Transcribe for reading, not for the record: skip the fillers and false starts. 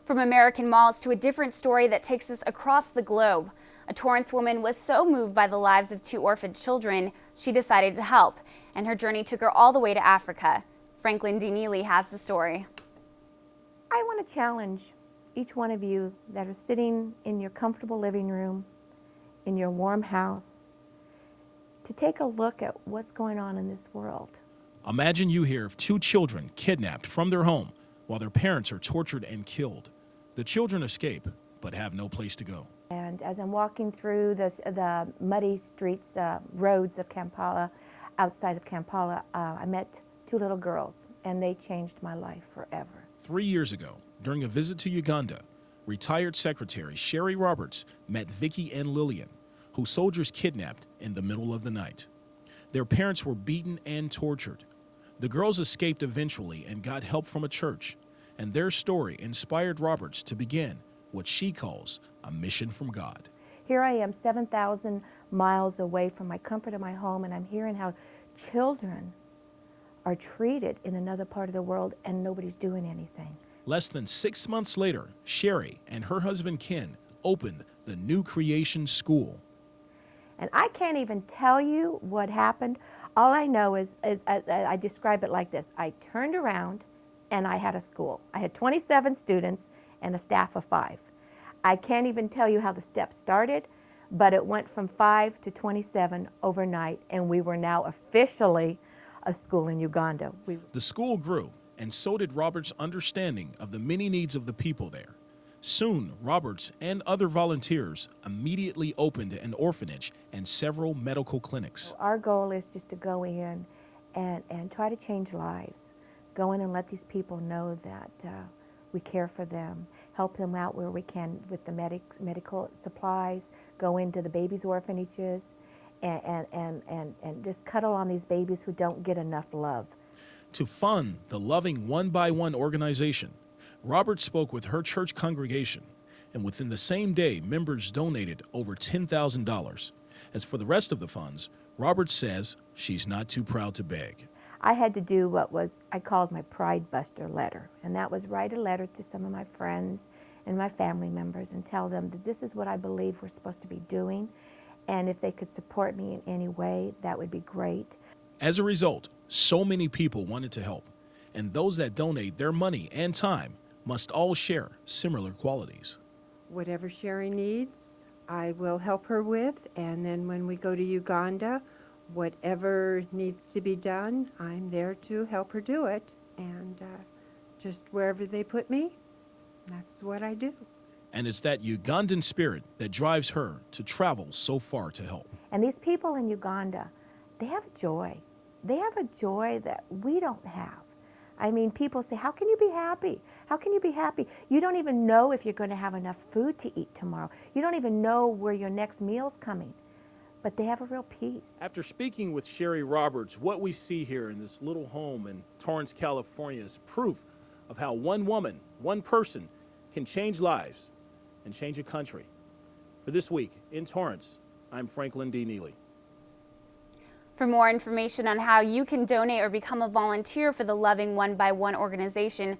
From American malls to a different story that takes us across the globe. A Torrance woman was so moved by the lives of 2 orphaned children, she decided to help, and her journey took her all the way to Africa. Franklin D. Neely has the story. I want to challenge each one of you that are sitting in your comfortable living room, in your warm house, to take a look at what's going on in this world. Imagine you hear of 2 children kidnapped from their home while their parents are tortured and killed. The children escape, but have no place to go. And as I'm walking through the muddy streets, roads of Kampala, outside of Kampala, I met 2 little girls, and they changed my life forever. 3 years ago, during a visit to Uganda, retired Secretary Sherry Roberts met Vicky and Lillian, who soldiers kidnapped in the middle of the night. Their parents were beaten and tortured. The girls escaped eventually and got help from a church, and their story inspired Roberts to begin what she calls a mission from God. Here I am 7,000 miles away from my comfort of my home, and I'm hearing how children are treated in another part of the world and nobody's doing anything. Less than 6 months later, Sherry and her husband Ken opened the New Creation School. And I can't even tell you what happened. All I know is I describe it like this. I turned around and I had a school. I had 27 students and a staff of 5. I can't even tell you how the steps started, but it went from 5 to 27 overnight, and we were now officially a school in Uganda. The school grew, and so did Roberts' understanding of the many needs of the people there. Soon, Roberts and other volunteers immediately opened an orphanage and several medical clinics. Our goal is just to go in and try to change lives. Go in and let these people know that we care for them, help them out where we can with the medical supplies, go into the babies' orphanages, and just cuddle on these babies who don't get enough love. To fund the Loving One by One organization, Roberts spoke with her church congregation, and within the same day, members donated over $10,000. As for the rest of the funds, Roberts says she's not too proud to beg. I had to do what I called my Pride Buster letter, and that was write a letter to some of my friends and my family members and tell them that this is what I believe we're supposed to be doing, and if they could support me in any way, that would be great. As a result, so many people wanted to help, and those that donate their money and time must all share similar qualities. Whatever Sherry needs, I will help her with, and then when we go to Uganda, whatever needs to be done, I'm there to help her do it, and just wherever they put me, that's what I do. And it's that Ugandan spirit that drives her to travel so far to help. And these people in Uganda, they have joy. They have a joy that we don't have. I mean, people say, how can you be happy? How can you be happy? You don't even know if you're going to have enough food to eat tomorrow. You don't even know where your next meal's coming. But they have a real peace. After speaking with Sherry Roberts, what we see here in this little home in Torrance, California is proof of how one woman, one person, can change lives and change a country. For This Week in Torrance, I'm Franklin D. Neely. For more information on how you can donate or become a volunteer for the Loving One by One organization,